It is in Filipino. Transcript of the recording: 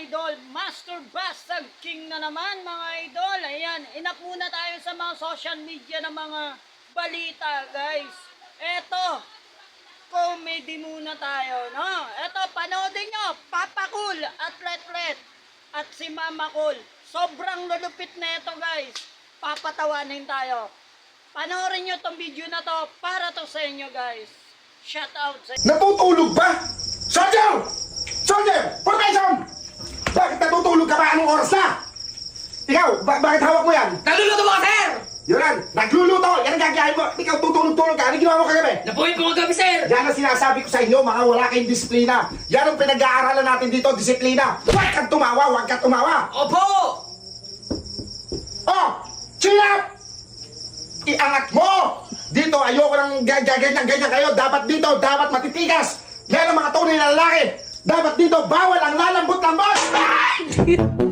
idol, Master Bastag King na naman mga idol. Ayan, inap muna tayo sa mga social media ng mga balita guys. Eto, comedy muna tayo, no? Eto, panoodin nyo, Papa Cool at Let at si Mama Cool. Sobrang lulupit na ito guys. Papatawanin tayo. Panoorin nyo tong video na to para to sa inyo guys. Shout out sa inyo. Natutulog ba? Soldier! Soldier! Formation! Bakit natutulog ka ba? Anong oras na? Ikaw, bakit hawak mo yan? Naluluto mo ka, sir! Yan, nagluluto! Yan ang gagayahin mo! Ikaw tutulog-tulog ka! Ano ginawa mo kagabi? Napuhin po kagabi, sir! Yan ang sinasabi ko sa inyo, mga wala kayong disiplina. Yan ang pinag-aaralan natin dito, disiplina. Huwag kang tumawa, huwag kang tumawa! Opo! Oh! Chin up! Iangat mo! Dito, ayoko ng ganyan kayo. Dapat dito, dapat matitigas. Yan ang mga tunay na lalaki. Dapat dito, bawal ang lalambot-lambot! Ay!